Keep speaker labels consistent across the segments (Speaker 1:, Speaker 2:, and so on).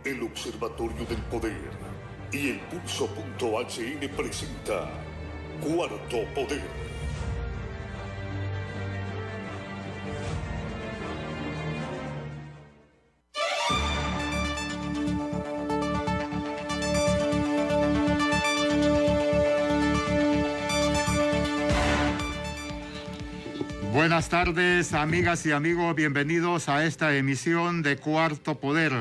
Speaker 1: El Observatorio del Poder y el Pulso.hn presenta Cuarto Poder.
Speaker 2: Buenas tardes, amigas y amigos, bienvenidos a esta emisión de Cuarto Poder.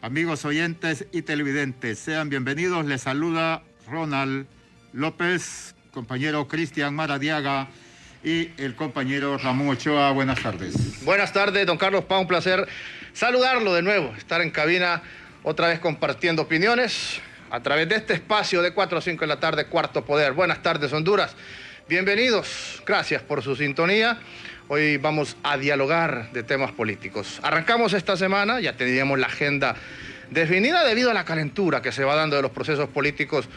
Speaker 2: Amigos oyentes y televidentes, sean bienvenidos. Les saluda Ronald López, compañero Cristian Maradiaga y el compañero Ramón Ochoa. Buenas tardes.
Speaker 3: Buenas tardes, don Carlos Paz, un placer saludarlo de nuevo, estar en cabina otra vez compartiendo opiniones a través de este espacio de 4 a 5 de la tarde, Cuarto Poder. Buenas tardes, Honduras. Bienvenidos, gracias por su sintonía. Hoy vamos a dialogar de temas políticos. Arrancamos esta semana, ya teníamos la agenda definida debido a la calentura que se va dando de los procesos políticos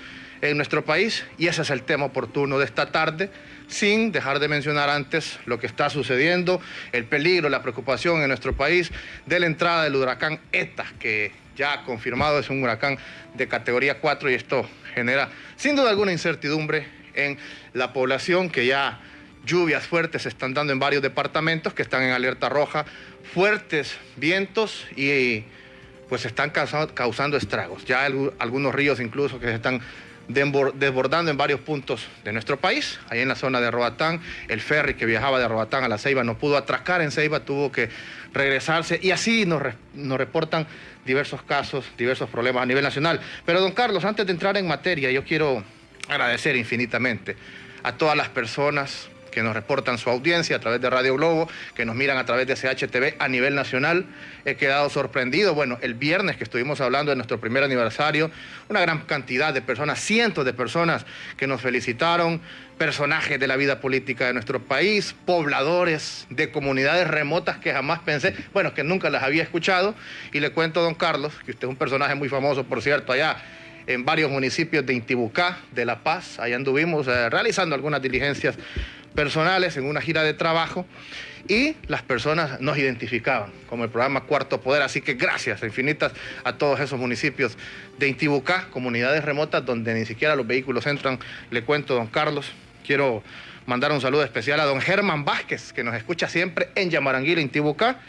Speaker 3: en nuestro país, y ese es el tema oportuno de esta tarde, sin dejar de mencionar antes lo que está sucediendo, el peligro, la preocupación en nuestro país de la entrada del huracán ETA, que ya confirmado es un huracán de categoría 4, y esto genera sin duda alguna incertidumbre en la población, que ya lluvias fuertes se están dando en varios departamentos que están en alerta roja, fuertes vientos y pues están causando estragos. Ya algunos ríos incluso que se están desbordando en varios puntos de nuestro país. Ahí en la zona de Roatán, el ferry que viajaba de Roatán a La Ceiba no pudo atracar en Ceiba, tuvo que regresarse, y así nos reportan diversos casos, diversos problemas a nivel nacional. Pero don Carlos, antes de entrar en materia, yo quiero agradecer infinitamente a todas las personas que nos reportan su audiencia a través de Radio Globo, que nos miran a través de CHTV a nivel nacional. He quedado sorprendido. Bueno, el viernes que estuvimos hablando de nuestro primer aniversario, una gran cantidad de personas, cientos de personas que nos felicitaron, personajes de la vida política de nuestro país, pobladores de comunidades remotas que jamás pensé, bueno, que nunca las había escuchado. Y le cuento, don Carlos, que usted es un personaje muy famoso, por cierto, allá en varios municipios de Intibucá, de La Paz. Allá anduvimos realizando algunas diligencias personales en una gira de trabajo, y las personas nos identificaban como el programa Cuarto Poder. Así que gracias infinitas a todos esos municipios de Intibucá, comunidades remotas donde ni siquiera los vehículos entran. Le cuento, don Carlos, quiero mandar un saludo especial a don Germán Vázquez, que nos escucha siempre en Yamaranguila, Intibucá,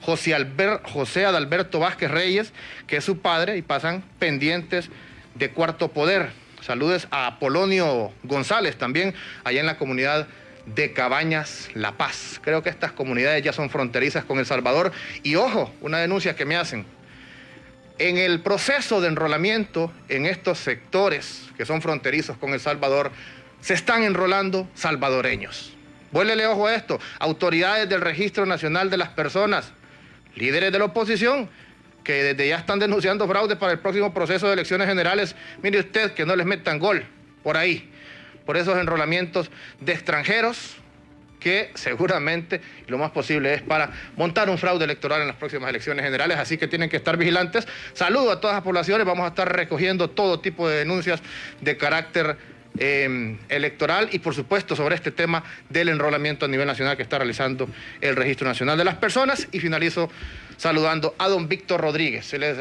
Speaker 3: José Adalberto Vázquez Reyes, que es su padre, y pasan pendientes de Cuarto Poder. Saludos a Apolonio González, también allá en la comunidad de Cabañas, La Paz. Creo que estas comunidades ya son fronterizas con El Salvador. Y ojo, una denuncia que me hacen. En el proceso de enrolamiento en estos sectores que son fronterizos con El Salvador, se están enrolando salvadoreños. Vuélele ojo a esto. Autoridades del Registro Nacional de las Personas, líderes de la oposición, que desde ya están denunciando fraude para el próximo proceso de elecciones generales. Mire usted, que no les metan gol por ahí, por esos enrolamientos de extranjeros, que seguramente y lo más posible es para montar un fraude electoral en las próximas elecciones generales. Así que tienen que estar vigilantes. Saludo a todas las poblaciones. Vamos a estar recogiendo todo tipo de denuncias de carácter electoral, y por supuesto sobre este tema del enrolamiento a nivel nacional que está realizando el Registro Nacional de las Personas. Y finalizo saludando a don Víctor Rodríguez. Él es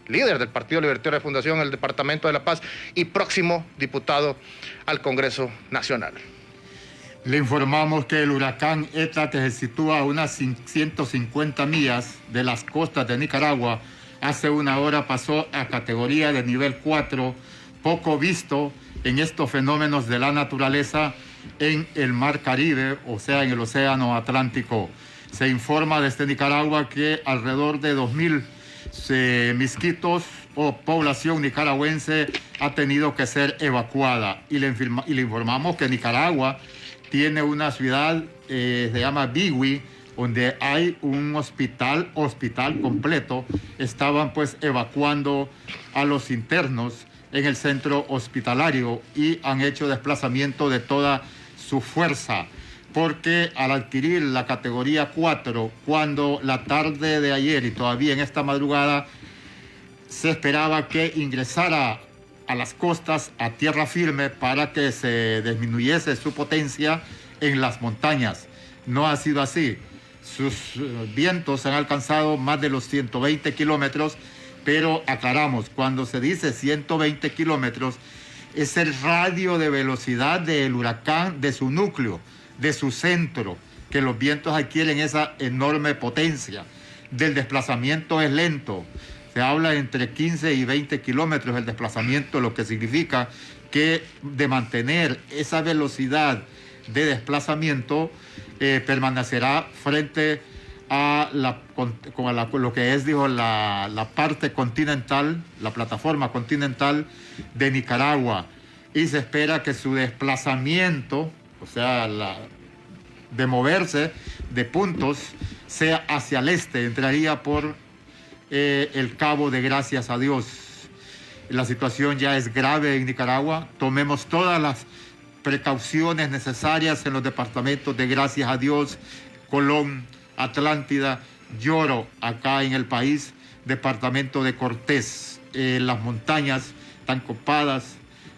Speaker 3: líder del Partido Libertario de Fundación en el Departamento de La Paz y próximo diputado al Congreso Nacional.
Speaker 2: Le informamos que el huracán ETA, que se sitúa a unas 150 millas de las costas de Nicaragua, hace una hora pasó a categoría de nivel 4, poco visto en estos fenómenos de la naturaleza en el Mar Caribe, o sea, en el Océano Atlántico. Se informa desde Nicaragua que alrededor de 2.000 misquitos o población nicaragüense ha tenido que ser evacuada. Y le informamos que Nicaragua tiene una ciudad, se llama Bigui, donde hay un hospital completo. Estaban pues evacuando a los internos en el centro hospitalario y han hecho desplazamiento de toda su fuerza, porque al adquirir la categoría 4, cuando la tarde de ayer y todavía en esta madrugada se esperaba que ingresara a las costas, a tierra firme, para que se disminuyese su potencia en las montañas. No ha sido así. Sus vientos han alcanzado más de los 120 kilómetros pero aclaramos, cuando se dice 120 kilómetros, es el radio de velocidad del huracán, de su núcleo, de su centro, que los vientos adquieren esa enorme potencia. Del desplazamiento es lento, se habla entre 15 y 20 kilómetros el desplazamiento, lo que significa que de mantener esa velocidad de desplazamiento permanecerá frente a lo que es, digo, la parte continental, la plataforma continental de Nicaragua, y se espera que su desplazamiento, o sea, de moverse de puntos, sea hacia el este, entraría por el Cabo de Gracias a Dios. La situación ya es grave en Nicaragua, tomemos todas las precauciones necesarias en los departamentos de Gracias a Dios, Colón, Atlántida, Lloro, acá en el país, departamento de Cortés. Las montañas están copadas,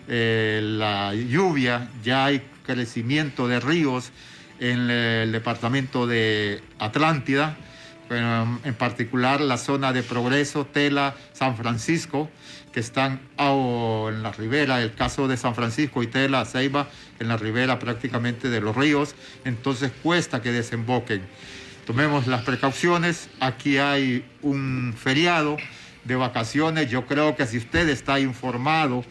Speaker 2: la lluvia, ya hay crecimiento de ríos en el departamento de Atlántida, en particular la zona de Progreso, Tela, San Francisco, que están en la ribera, el caso de San Francisco y Tela, Ceiba, en la ribera prácticamente de los ríos, entonces cuesta que desemboquen. Tomemos las precauciones, aquí hay un feriado de vacaciones, yo creo que si usted está informado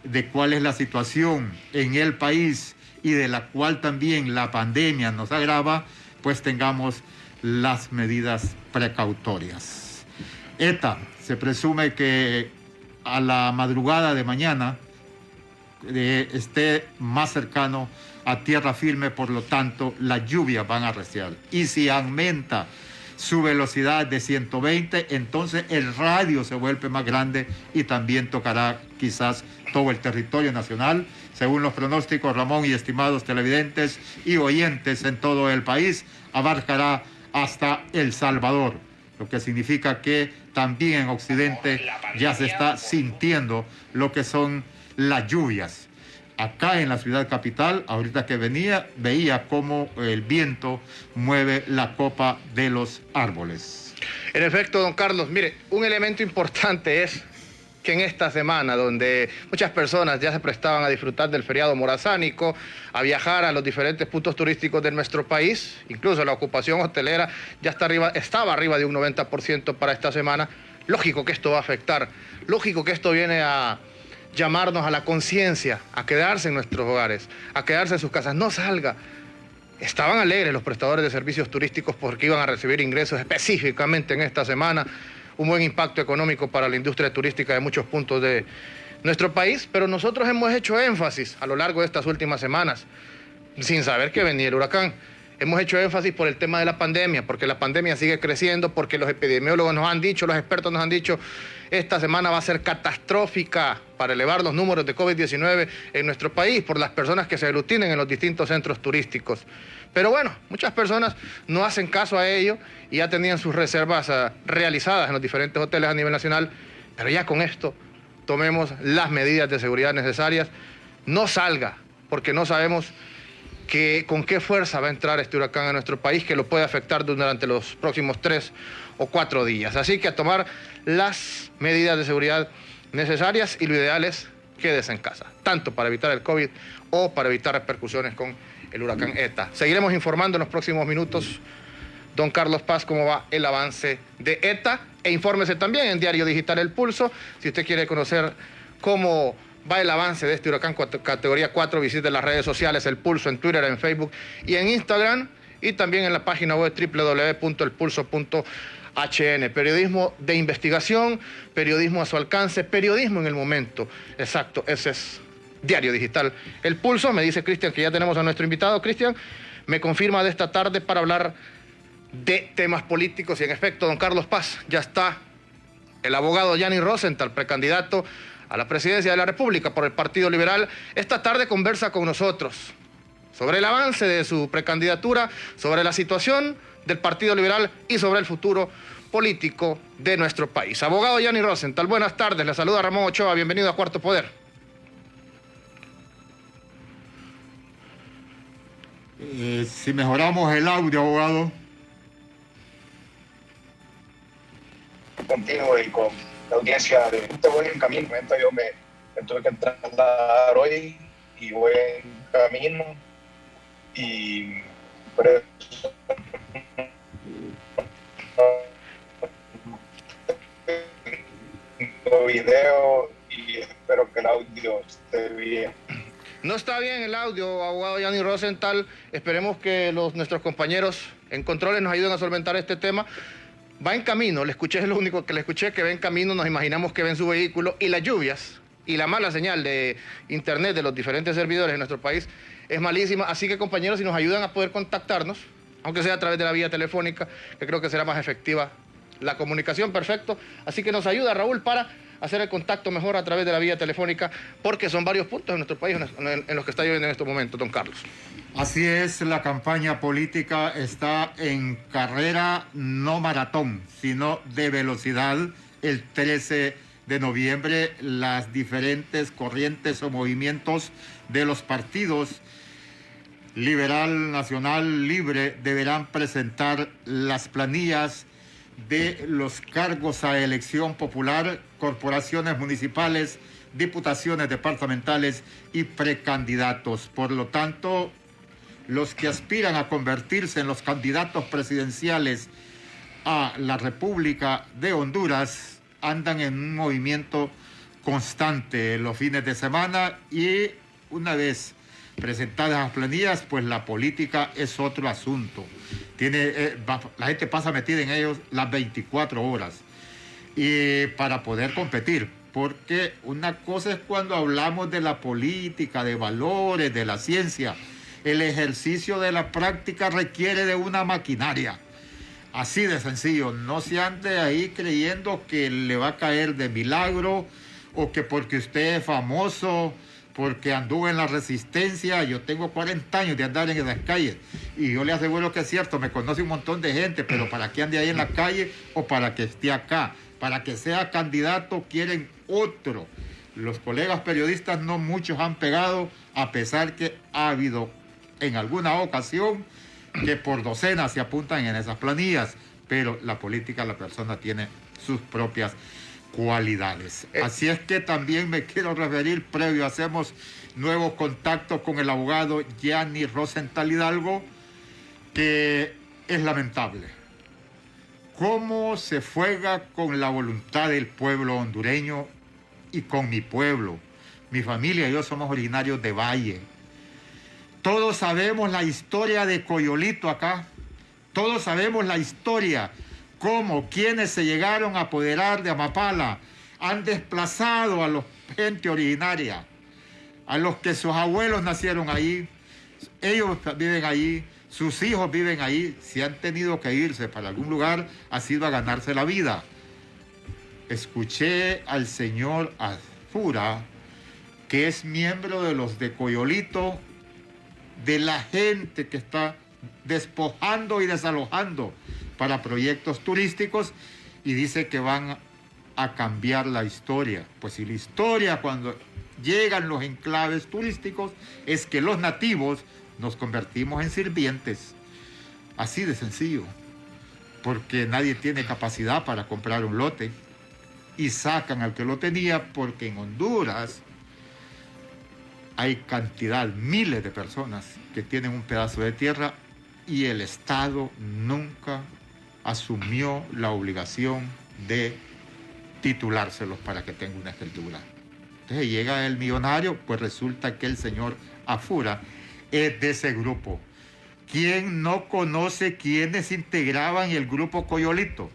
Speaker 2: de cuál es la situación en el país y de la cual también la pandemia nos agrava, pues tengamos las medidas precautorias. ETA, se presume que a la madrugada de mañana esté más cercano a tierra firme, por lo tanto las lluvias van a arreciar. Y si aumenta su velocidad de 120, entonces el radio se vuelve más grande y también tocará quizás todo el territorio nacional. Según los pronósticos, Ramón, y estimados televidentes y oyentes en todo el país, abarcará hasta El Salvador, lo que significa que también en Occidente ya se está sintiendo lo que son las lluvias. Acá en la ciudad capital, ahorita que veía cómo el viento mueve la copa de los árboles.
Speaker 3: En efecto, don Carlos, mire, un elemento importante es que en esta semana, donde muchas personas ya se prestaban a disfrutar del feriado morazánico, a viajar a los diferentes puntos turísticos de nuestro país, incluso la ocupación hotelera ya estaba arriba de un 90% para esta semana. Lógico que esto va a afectar, lógico que esto viene a llamarnos a la conciencia, a quedarse en nuestros hogares, a quedarse en sus casas. No salga. Estaban alegres los prestadores de servicios turísticos porque iban a recibir ingresos específicamente en esta semana, un buen impacto económico para la industria turística de muchos puntos de nuestro país, pero nosotros hemos hecho énfasis a lo largo de estas últimas semanas, sin saber que venía el huracán. Hemos hecho énfasis por el tema de la pandemia, porque la pandemia sigue creciendo, porque los epidemiólogos nos han dicho, los expertos nos han dicho, esta semana va a ser catastrófica para elevar los números de COVID-19 en nuestro país por las personas que se aglutinen en los distintos centros turísticos. Pero bueno, muchas personas no hacen caso a ello y ya tenían sus reservas realizadas en los diferentes hoteles a nivel nacional, pero ya con esto tomemos las medidas de seguridad necesarias. No salga, porque no sabemos con qué fuerza va a entrar este huracán a nuestro país, que lo puede afectar durante los próximos 3 o 4 días. Así que a tomar las medidas de seguridad necesarias, y lo ideal es quédese en casa, tanto para evitar el COVID o para evitar repercusiones con el huracán ETA. Seguiremos informando en los próximos minutos, don Carlos Paz, cómo va el avance de ETA, e infórmese también en Diario Digital El Pulso. Si usted quiere conocer cómo va el avance de este huracán categoría 4, visite las redes sociales El Pulso en Twitter, en Facebook y en Instagram, y también en la página web www.elpulso.hn. Periodismo de investigación, periodismo a su alcance, periodismo en el momento. Exacto, ese es Diario Digital El Pulso. Me dice Cristian que ya tenemos a nuestro invitado. Cristian, me confirma de esta tarde para hablar de temas políticos, y en efecto, don Carlos Paz, ya está el abogado Yanni Rosenthal, precandidato a la presidencia de la República por el Partido Liberal. Esta tarde conversa con nosotros sobre el avance de su precandidatura, sobre la situación del Partido Liberal y sobre el futuro político de nuestro país. Abogado Yanni Rosenthal, buenas tardes. Le saluda Ramón Ochoa. Bienvenido a Cuarto Poder.
Speaker 2: Si mejoramos el audio, abogado.
Speaker 4: Contigo y con la audiencia de te voy en camino. Yo me tuve que trasladar hoy y voy en camino y por eso video y espero que el audio esté bien.
Speaker 3: No está bien el audio, abogado Gianni Rosenthal. Esperemos que nuestros compañeros en controles nos ayuden a solventar este tema. Va en camino, le escuché, es lo único que le escuché, que va en camino, nos imaginamos que va en su vehículo, y las lluvias y la mala señal de internet de los diferentes servidores en nuestro país es malísima. Así que, compañeros, si nos ayudan a poder contactarnos, aunque sea a través de la vía telefónica, que creo que será más efectiva la comunicación, perfecto. Así que nos ayuda Raúl para hacer el contacto mejor a través de la vía telefónica, porque son varios puntos en nuestro país en los que está lloviendo en estos momentos, don Carlos.
Speaker 2: Así es, la campaña política está en carrera, no maratón, sino de velocidad. El 13 de noviembre, las diferentes corrientes o movimientos de los partidos Liberal, Nacional, Libre deberán presentar las planillas de los cargos a elección popular, corporaciones municipales, diputaciones departamentales y precandidatos. Por lo tanto, los que aspiran a convertirse en los candidatos presidenciales a la República de Honduras andan en un movimiento constante los fines de semana, y una vez presentadas las planillas, pues la política es otro asunto. La gente pasa metida en ellos las 24 horas y para poder competir, porque una cosa es cuando hablamos de la política, de valores, de la ciencia. El ejercicio de la práctica requiere de una maquinaria. Así de sencillo. No se ande ahí creyendo que le va a caer de milagro, o que porque usted es famoso, porque anduvo en la resistencia. Yo tengo 40 años de andar en las calles y yo le aseguro que es cierto, me conoce un montón de gente, pero para que ande ahí en la calle o para que esté acá, para que sea candidato, quieren otro. Los colegas periodistas no muchos han pegado, a pesar que ha habido en alguna ocasión que por docenas se apuntan en esas planillas, pero la política, la persona tiene sus propias cualidades. Así es que también me quiero referir, previo hacemos nuevo contacto con el abogado Gianni Rosenthal Hidalgo, que es lamentable cómo se juega con la voluntad del pueblo hondureño y con mi pueblo. Mi familia y yo somos originarios de Valle. Todos sabemos la historia de Coyolito acá. Todos sabemos la historia, cómo quienes se llegaron a apoderar de Amapala han desplazado a la gente originaria, a los que sus abuelos nacieron ahí, ellos viven ahí, sus hijos viven ahí. Si han tenido que irse para algún lugar, ha sido a ganarse la vida. Escuché al señor Afura, que es miembro de los de Coyolito, de la gente que está despojando y desalojando para proyectos turísticos, y dice que van a cambiar la historia. Pues si la historia, cuando llegan los enclaves turísticos, es que los nativos nos convertimos en sirvientes. Así de sencillo. Porque nadie tiene capacidad para comprar un lote y sacan al que lo tenía, porque en Honduras hay cantidad, miles de personas que tienen un pedazo de tierra y el Estado nunca asumió la obligación de titulárselos para que tenga una escritura. Entonces llega el millonario, pues resulta que el señor Afura es de ese grupo. ¿Quién no conoce quiénes integraban el grupo Coyolito?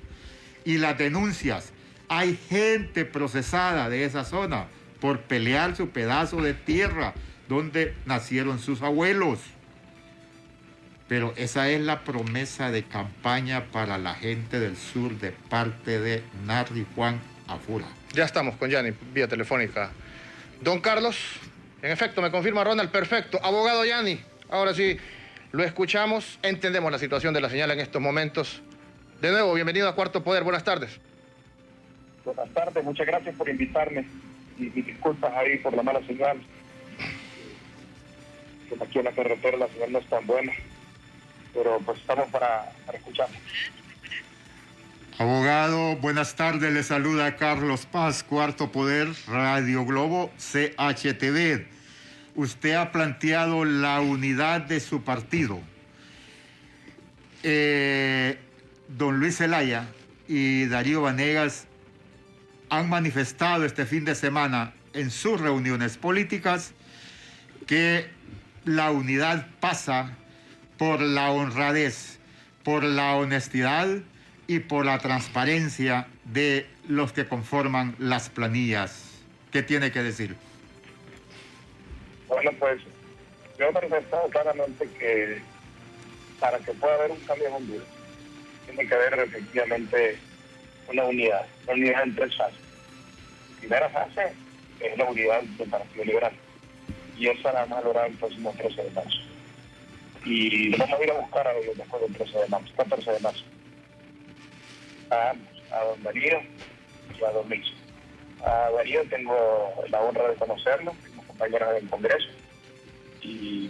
Speaker 2: Y las denuncias, hay gente procesada de esa zona por pelear su pedazo de tierra donde nacieron sus abuelos. Pero esa es la promesa de campaña para la gente del sur de parte de Narri Juan Afura.
Speaker 3: Ya estamos con Gianni, vía telefónica. Don Carlos, en efecto, me confirma Ronald, perfecto. Abogado Gianni, ahora sí, lo escuchamos, entendemos la situación de la señal en estos momentos. De nuevo, bienvenido a Cuarto Poder, buenas tardes.
Speaker 4: Buenas tardes, muchas gracias por invitarme y disculpas ahí por la mala señal. Aquí en la carretera la señal no es tan buena, pero pues estamos para escuchar.
Speaker 2: Abogado, buenas tardes, le saluda Carlos Paz, Cuarto Poder, Radio Globo, CHTV. Usted ha planteado la unidad de su partido. Don Luis Zelaya y Darío Vanegas han manifestado este fin de semana en sus reuniones políticas que la unidad pasa por la honradez, por la honestidad y por la transparencia de los que conforman las planillas. ¿Qué tiene que decir?
Speaker 4: Bueno, pues yo he manifestado claramente que para que pueda haber un cambio en Honduras, tiene que haber efectivamente una unidad en tres fases. La primera fase es la unidad del Partido Liberal, y esa la vamos a lograr el próximo 13 de marzo. Y vamos a ir a buscar a ellos después del 13 de marzo, 14 de marzo. A don Darío y a don Luis. A Darío tengo la honra de conocerlo, como compañero del Congreso, y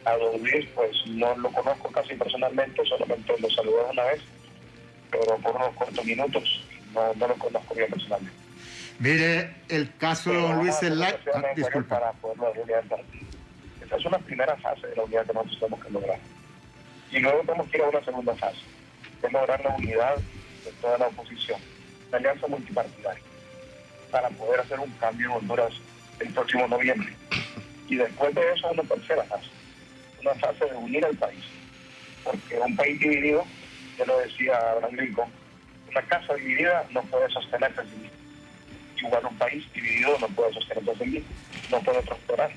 Speaker 4: a don Luis pues no lo conozco casi personalmente, solamente lo saludé una vez, pero por unos cortos minutos, no lo conozco bien personalmente.
Speaker 2: Mire, el caso de don Luis Zelaya... disculpa.
Speaker 4: Para poder la unidad del partido. Esa es una primera fase de la unidad que nosotros tenemos que lograr. Y luego tenemos que ir a una segunda fase, que es lograr la unidad de toda la oposición, la alianza multipartidaria, para poder hacer un cambio en Honduras el próximo noviembre. Y después de eso una tercera fase, una fase de unir al país. Porque un país dividido, ya lo decía Abraham Lincoln, una casa dividida no puede sostenerse a sí misma. Igual un país dividido no puede sostenerse a sí mismo, no puede prosperar.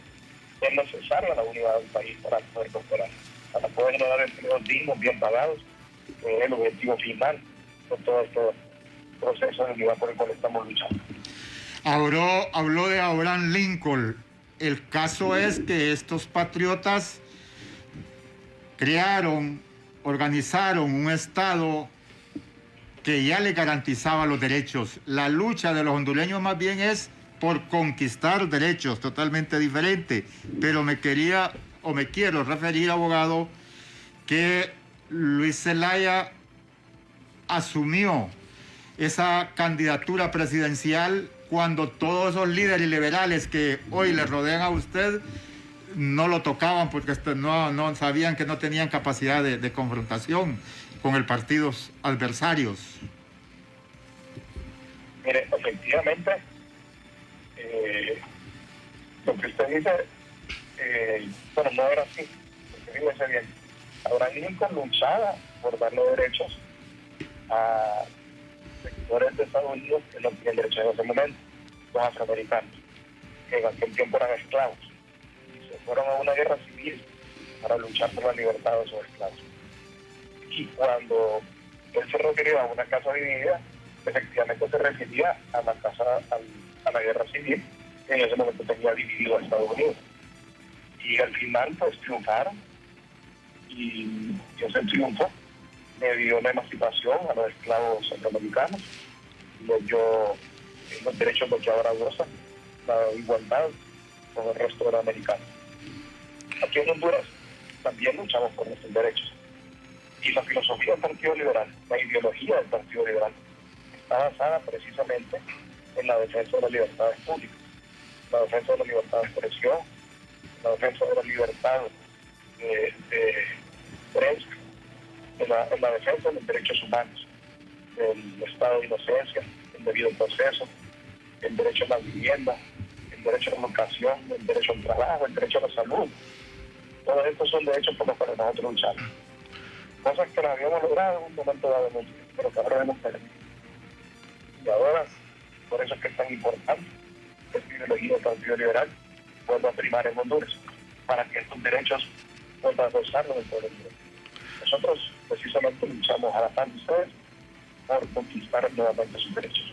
Speaker 4: Es necesaria la unidad del país para poder prosperar, para poder dar empleos dignos, bien pagados, que es el objetivo final de todo este proceso de unidad por el cual estamos luchando.
Speaker 2: Habló de Abraham Lincoln. El caso es que estos patriotas organizaron un Estado que ya le garantizaba los derechos. La lucha de los hondureños más bien es por conquistar derechos, totalmente diferente. Pero me quiero referir, abogado, que Luis Zelaya asumió esa candidatura presidencial cuando todos esos líderes liberales que hoy le rodean a usted no lo tocaban porque no sabían que no tenían capacidad de confrontación con el partidos adversarios.
Speaker 4: Mire, efectivamente, lo que usted dice, bueno, no era así, porque fíjese bien, Abraham Lincoln luchaba por darle derechos a sectores de Estados Unidos que no tienen derechos en ese momento, los afroamericanos, que en aquel tiempo eran esclavos, y se fueron a una guerra civil para luchar por la libertad de esos esclavos. Y cuando él se refirió a una casa dividida, efectivamente se refería a la casa, a la guerra civil, que en ese momento tenía dividido a Estados Unidos. Y al final pues triunfaron, y ese triunfo le dio la emancipación a los esclavos centroamericanos, les dio los derechos de que ahora gozan, la igualdad con el resto de los americanos. Aquí en Honduras también luchamos por nuestros derechos. Y la filosofía del Partido Liberal, la ideología del Partido Liberal, está basada precisamente en la defensa de las libertades públicas, la defensa de la libertad de expresión, la defensa de la libertad de prensa, en la defensa de los derechos humanos, el estado de inocencia, el debido proceso, el derecho a la vivienda, el derecho a la educación, el derecho al trabajo, el derecho a la salud. Todos estos son derechos por los cuales nosotros luchamos. Cosas que las habíamos logrado en un momento dado, pero que ahora hemos perdido. Y ahora, por eso es que es tan importante que el ideología del Partido Liberal vuelva a primar en Honduras, para que estos derechos vuelvan a gozarlos del pueblo hondureño. Nosotros precisamente luchamos a la par de ustedes por conquistar nuevamente sus derechos.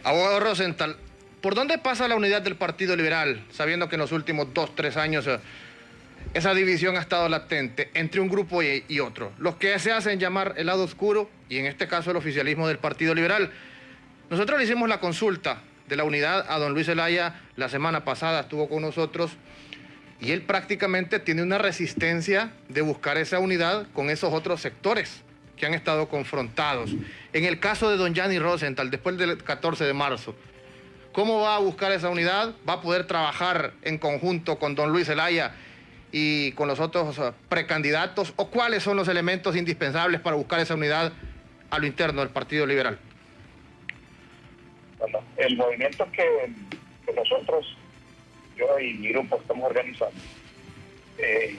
Speaker 3: Abogado Rosenthal, ¿por dónde pasa la unidad del Partido Liberal, sabiendo que en los últimos 2-3 años esa división ha estado latente entre un grupo y otro? Los que se hacen llamar el lado oscuro, y en este caso el oficialismo del Partido Liberal. Nosotros le hicimos la consulta de la unidad a don Luis Zelaya la semana pasada, estuvo con nosotros, y él prácticamente tiene una resistencia de buscar esa unidad con esos otros sectores que han estado confrontados. En el caso de don Gianni Rosenthal, después del 14 de marzo, ¿cómo va a buscar esa unidad? ¿Va a poder trabajar en conjunto con don Luis Zelaya y con los otros precandidatos? ¿O cuáles son los elementos indispensables para buscar esa unidad a lo interno del Partido Liberal?
Speaker 4: Bueno, el movimiento que nosotros, yo y mi grupo estamos organizando,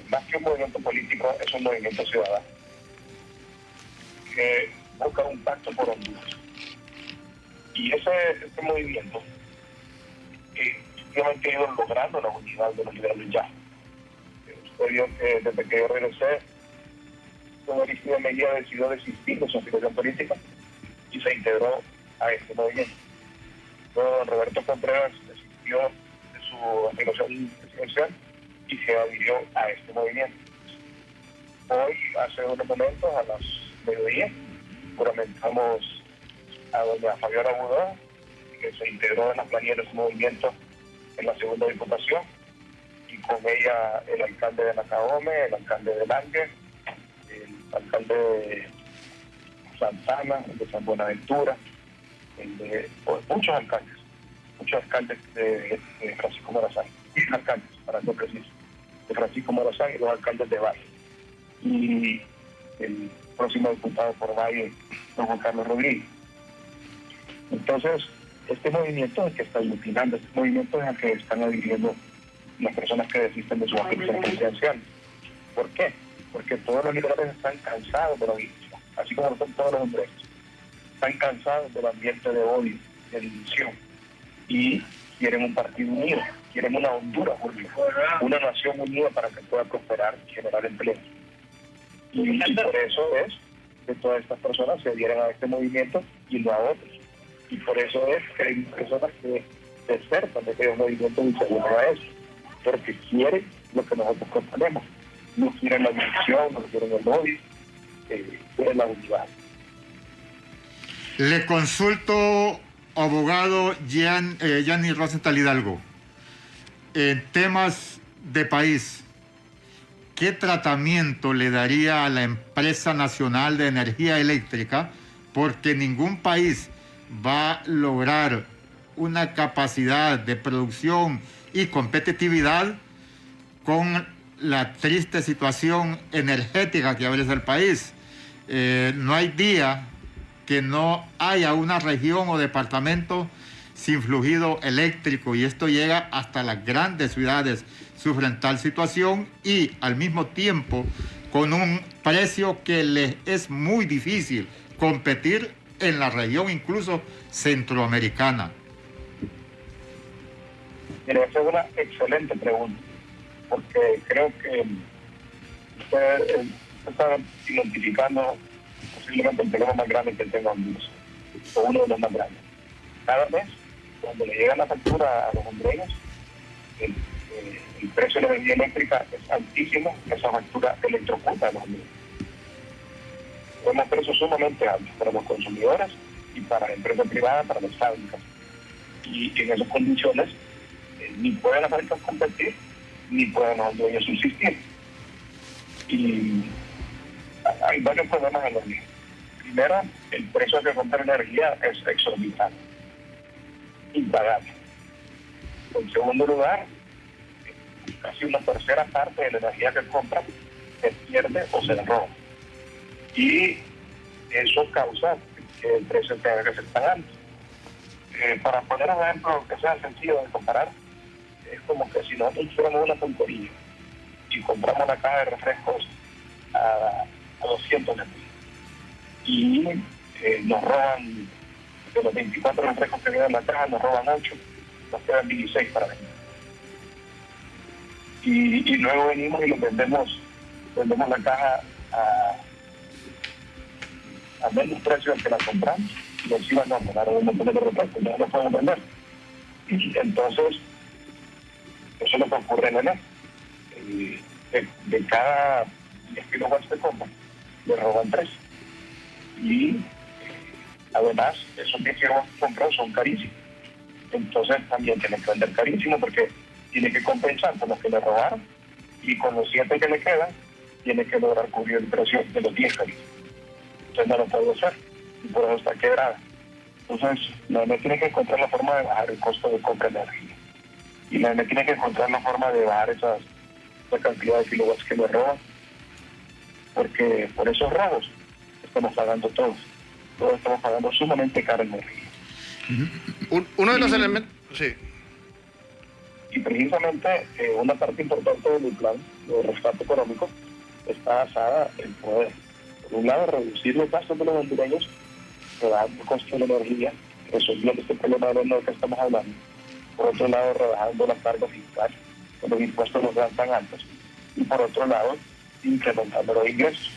Speaker 4: más que un movimiento político, es un movimiento ciudadano que busca un pacto por Honduras. Y este movimiento efectivamente ha ido logrando la unidad de los liberales ya. Usted vio que desde que yo regresé, don Aristide Mejía decidió desistir de su afiliación política y se integró a este movimiento. Luego don Roberto Contreras desistió de su afiliación presidencial y se adhirió a este movimiento. Hoy, hace unos momentos, a las mediodía, juramentamos a doña Fabiola Budó, que se integró en las planillas de su movimiento en la segunda diputación, y con ella el alcalde de Nacaome, el alcalde de Lange, el alcalde de Santana, el de San Buenaventura, muchos alcaldes de Francisco Morazán, 10 alcaldes, para ser preciso, de Francisco Morazán y 2 alcaldes de Valle. Y el próximo diputado por Valle, don Juan Carlos Rodríguez. Entonces, este movimiento es el que está aglutinando, este movimiento es el que están adhiriendo las personas que desisten de su afiliación presidencial. ¿Por qué? Porque todos los liberales están cansados de la violencia, así como son todos los hombres. Están cansados del ambiente de odio, de división, y quieren un partido unido, quieren una Honduras unida, una nación unida para que pueda prosperar y generar empleo. Y por eso es que todas estas personas se adhieren a este movimiento y no a otros. Y por eso es que hay personas que desertan de aquellos movimientos y se unen a eso, porque quieren lo que nosotros proponemos. No quieren la división, no quieren el odio, quieren la unidad.
Speaker 2: Le consulto, abogado Gianni Rosenthal Hidalgo, en temas de país, ¿qué tratamiento le daría a la empresa nacional de energía eléctrica? Porque ningún país va a lograr una capacidad de producción y competitividad con la triste situación energética que abraza el país. No hay día que no haya una región o departamento sin fluido eléctrico, y esto llega hasta las grandes ciudades, sufren tal situación y al mismo tiempo con un precio que les es muy difícil competir en la región incluso centroamericana.
Speaker 4: Mire, esa es una excelente pregunta, porque creo que usted está identificando posiblemente el problema más grande que tenga Honduras, o uno de los más grandes. Cada mes, cuando le llega la factura a los hondureños, el precio de la energía eléctrica es altísimo, esa factura electrocuta a los hondureños. Tenemos precios sumamente altos para los consumidores y para la empresa privada, para las fábricas. Y en esas condiciones, ni pueden las fábricas competir, ni pueden los hondureños subsistir. Y hay varios problemas en la energía. Primero, el precio de comprar energía es exorbitante, impagable. En segundo lugar, casi una tercera parte de la energía que compran se pierde o se roba. Y eso causa que el precio tenga que ser tan alto. Para poner un ejemplo que sea sencillo de comparar, es como que si nosotros fuéramos una pulpería y compramos una caja de refrescos a 200 de pesos y nos roban, de los 24 refrescos que vienen en la caja, nos roban 8, nos quedan 16 para vender. Y luego venimos y los vendemos la caja a menos precio del que la compramos, y encima nos mandaron un montón de refrescos, no lo podemos vender. Y entonces, eso es lo que ocurre en enero. De cada 10 kilowatts de compra, le roban 3. Y además, esos 10 kilowatts comprados son carísimos. Entonces también tienen que vender carísimo porque tiene que compensar con los que le robaron, y con los 7 que le quedan, tiene que lograr cubrir el precio de los 10 carísimos. Entonces no lo puedo hacer y por eso está quebrada. Entonces la ENE tiene que encontrar la forma de bajar el costo de compra de energía y la ENE tiene que encontrar la forma de bajar esa cantidad de kilowatts que nos roban, porque por esos robos estamos pagando todos estamos pagando sumamente cara energía.
Speaker 3: Uno de los elementos, sí.
Speaker 4: Y precisamente una parte importante de mi plan de rescate económico está basada en poder, por un lado, reducir los gastos de los hondureños, rebajando el costo de la energía, resolviendo este problema de lo que estamos hablando. Por otro lado, rebajando la carga fiscal, que los impuestos no sean tan altos. Y por otro lado, incrementando los ingresos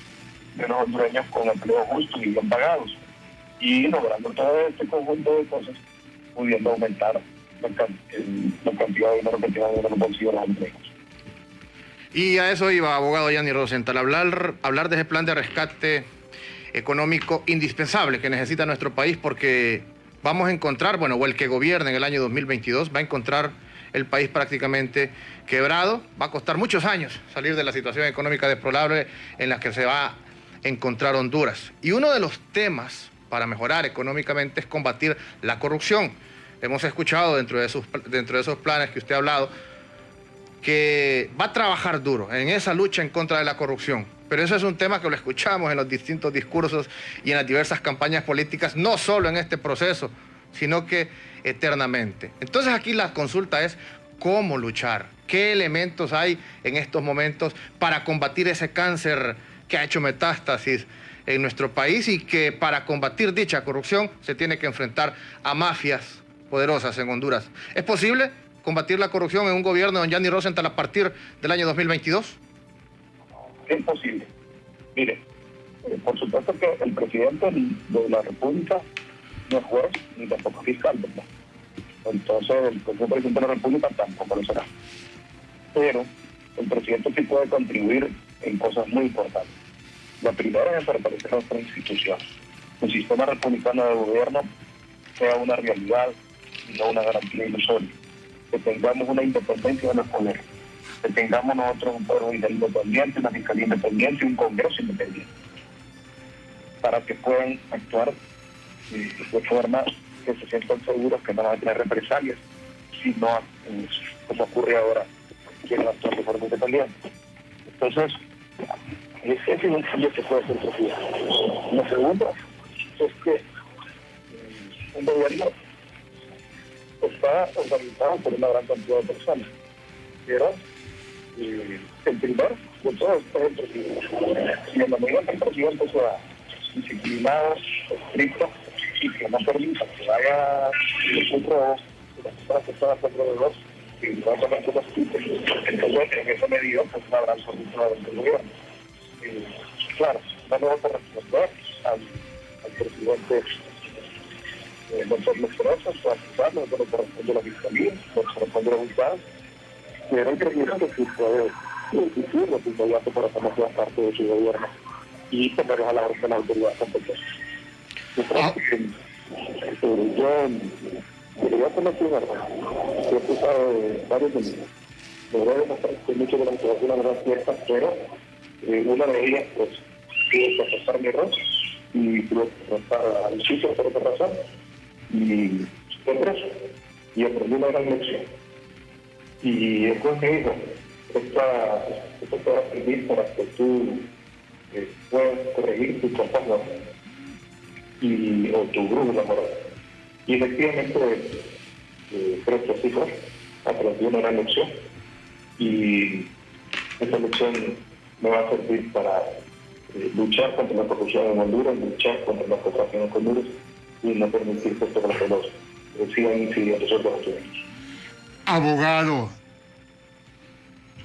Speaker 4: de los hondureños con empleos justos y bien pagados. Y logrando todo este conjunto de cosas, pudiendo aumentar la cantidad de dinero que tienen en los bolsillos de los hondureños.
Speaker 3: Y a eso iba, abogado Gianni Rosenthal, hablar de ese plan de rescate económico indispensable que necesita nuestro país, porque vamos a encontrar, bueno, o el que gobierne en el año 2022 va a encontrar el país prácticamente quebrado. Va a costar muchos años salir de la situación económica deplorable en la que se va a encontrar Honduras. Y uno de los temas para mejorar económicamente es combatir la corrupción. Hemos escuchado dentro de esos planes que usted ha hablado que va a trabajar duro en esa lucha en contra de la corrupción. Pero eso es un tema que lo escuchamos en los distintos discursos y en las diversas campañas políticas, no solo en este proceso, sino que eternamente. Entonces aquí la consulta es cómo luchar, qué elementos hay en estos momentos para combatir ese cáncer que ha hecho metástasis en nuestro país y que para combatir dicha corrupción se tiene que enfrentar a mafias poderosas en Honduras. ¿Es posible combatir la corrupción en un gobierno de don Gianni Rosenthal a partir del año 2022?
Speaker 4: Es posible. Mire, por supuesto que el presidente de la República no es juez ni tampoco fiscal, ¿verdad? Entonces el propio presidente de la República tampoco lo será. Pero el presidente sí puede contribuir en cosas muy importantes. La primera es fortalecer nuestra institución. El sistema republicano de gobierno sea una realidad y no una garantía ilusoria. Que tengamos una independencia de los poderes, que tengamos nosotros un poder judicial independiente, una fiscalía independiente y un Congreso independiente, para que puedan actuar de forma que se sientan seguros que no van a tener represalias, si no, como ocurre ahora, quieren actuar de forma independiente. Entonces, ese es un cambio que puede ser posible. Lo segundo es que un gobierno está organizado por una gran cantidad de personas, pero el primero de todos es el presidente. Y en la medida que el presidente sea disciplinado, estricto, y que no permita que vaya un robo, las personas que están alrededor, y realmente los quiten, entonces en esa medida pues una gran solución del gobierno. Claro, no le vamos a responder al presidente no ser los procesos, para acusarlo, no le corresponde a la fiscalía, no le corresponde a los juzgados, pero el presidente sí puede exigir los inmediatos para formar parte de su gobierno y ponerlos a la orden de la autoridad competente. Yo creo que yo quería hacer primero, yo he escuchado de varios domingos. Logré demostrar que muchas de las situaciones eran ciertas, pero una de ellas, pues, tuve que aceptar mi error y tuve que estar al sitio por otra razón y fue preso y aprendí una gran lección. Y después me dijo, esto te va a servir para que tú puedas corregir tu compás y o tu brújula moral. Y efectivamente, creo que así fue. Aprendí una gran lección y esa lección me va a servir para luchar contra la corrupción en Honduras, luchar contra la corrupción en Honduras y no permitir que estos los sigan incidiendo sobre los hondureños.
Speaker 2: Abogado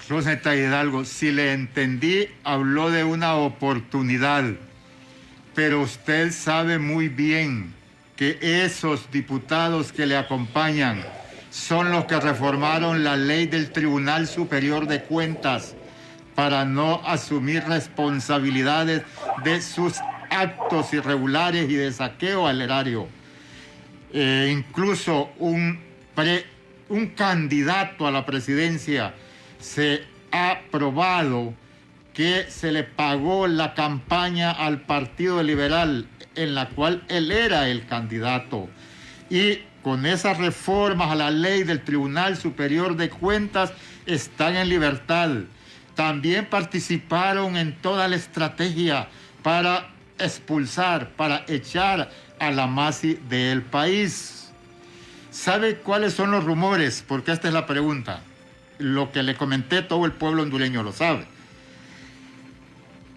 Speaker 2: Rosenthal Hidalgo, si le entendí, habló de una oportunidad, pero usted sabe muy bien que esos diputados que le acompañan son los que reformaron la ley del Tribunal Superior de Cuentas para no asumir responsabilidades de sus actos irregulares y de saqueo al erario. Incluso un candidato a la presidencia se ha probado que se le pagó la campaña al Partido Liberal, en la cual él era el candidato. Y con esas reformas a la ley del Tribunal Superior de Cuentas están en libertad. También participaron en toda la estrategia para expulsar, para echar a la Masi del país. ¿Sabe cuáles son los rumores? Porque esta es la pregunta. Lo que le comenté, todo el pueblo hondureño lo sabe.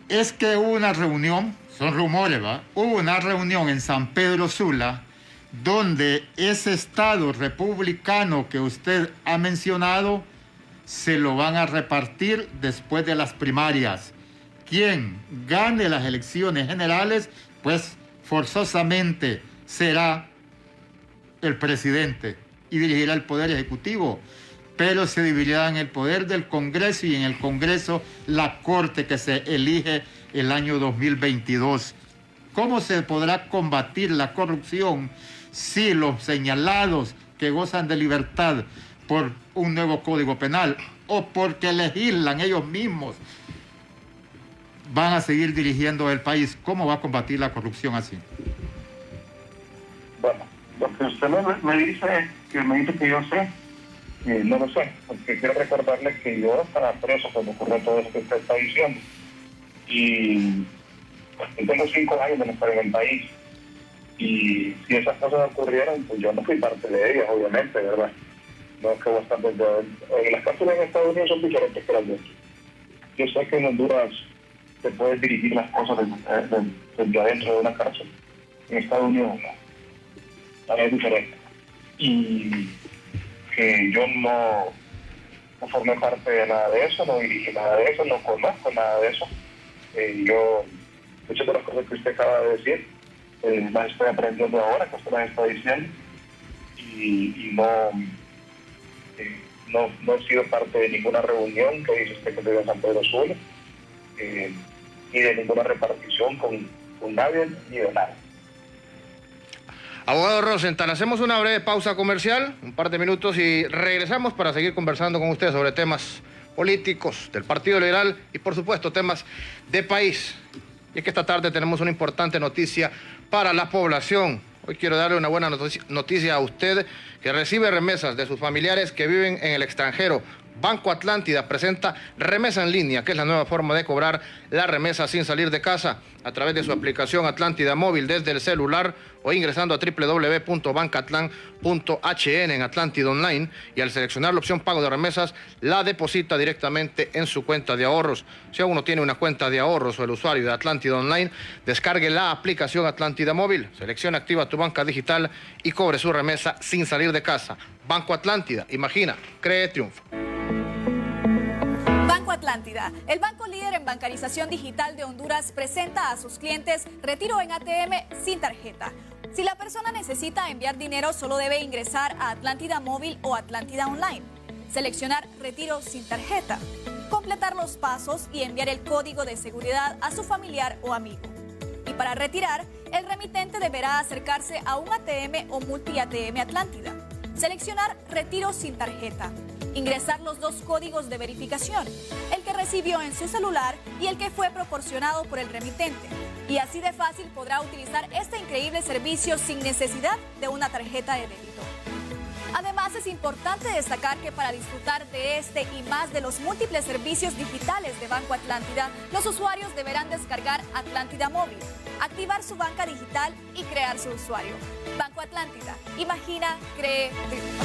Speaker 2: Es que hubo una reunión, son rumores, ¿va? Hubo una reunión en San Pedro Sula, donde ese estado republicano que usted ha mencionado se lo van a repartir después de las primarias. Quien gane las elecciones generales, pues forzosamente será el presidente y dirigirá el Poder Ejecutivo, pero se dividirá en el poder del Congreso y en el Congreso la Corte que se elige el año 2022. ¿Cómo se podrá combatir la corrupción si los señalados que gozan de libertad por un nuevo Código Penal o porque legislan ellos mismos van a seguir dirigiendo el país? ¿Cómo va a combatir la corrupción así?
Speaker 4: Bueno, lo que usted me dice que yo sé, no lo sé, porque quiero recordarle que yo estaba preso cuando ocurrió todo esto que usted está diciendo. Y tengo 5 años de no estar en el país. Y si esas cosas ocurrieron, pues yo no fui parte de ellas, obviamente, ¿verdad? No es que bastante... las cárceles en Estados Unidos son diferentes que las de aquí. Yo sé que en Honduras se puede dirigir las cosas desde adentro de una cárcel. En Estados Unidos no. Es diferente. Y que yo no formé parte de nada de eso, no dirigí nada de eso, no conozco nada de eso. Yo, muchas de las cosas que usted acaba de decir, las estoy aprendiendo ahora, que usted las está diciendo, y no he sido parte de ninguna reunión que dice usted que se dio en San Pedro Sula, ni de ninguna repartición con nadie, ni de nada.
Speaker 3: Abogado Rosenthal, hacemos una breve pausa comercial, un par de minutos, y regresamos para seguir conversando con usted sobre temas políticos del Partido Liberal y, por supuesto, temas de país. Y es que esta tarde tenemos una importante noticia para la población. Hoy quiero darle una buena noticia a usted que recibe remesas de sus familiares que viven en el extranjero. Banco Atlántida presenta remesa en línea, que es la nueva forma de cobrar la remesa sin salir de casa a través de su aplicación Atlántida Móvil desde el celular o ingresando a www.bancatlan.hn en Atlántida Online, y al seleccionar la opción pago de remesas la deposita directamente en su cuenta de ahorros. Si aún no tiene una cuenta de ahorros o el usuario de Atlántida Online, descargue la aplicación Atlántida Móvil, selecciona activa tu banca digital y cobre su remesa sin salir de casa. Banco Atlántida, imagina, cree triunfo.
Speaker 5: Banco Atlántida, el banco líder en bancarización digital de Honduras, presenta a sus clientes retiro en ATM sin tarjeta. Si la persona necesita enviar dinero, solo debe ingresar a Atlántida Móvil o Atlántida Online, seleccionar retiro sin tarjeta, completar los pasos y enviar el código de seguridad a su familiar o amigo. Y para retirar, el remitente deberá acercarse a un ATM o multi-ATM Atlántida, seleccionar retiro sin tarjeta, ingresar los 2 códigos de verificación, el que recibió en su celular y el que fue proporcionado por el remitente. Y así de fácil podrá utilizar este increíble servicio sin necesidad de una tarjeta de débito. Además, es importante destacar que para disfrutar de este y más de los múltiples servicios digitales de Banco Atlántida, los usuarios deberán descargar Atlántida Móvil, activar su banca digital y crear su usuario. Banco Atlántida, imagina, cree, triunfa.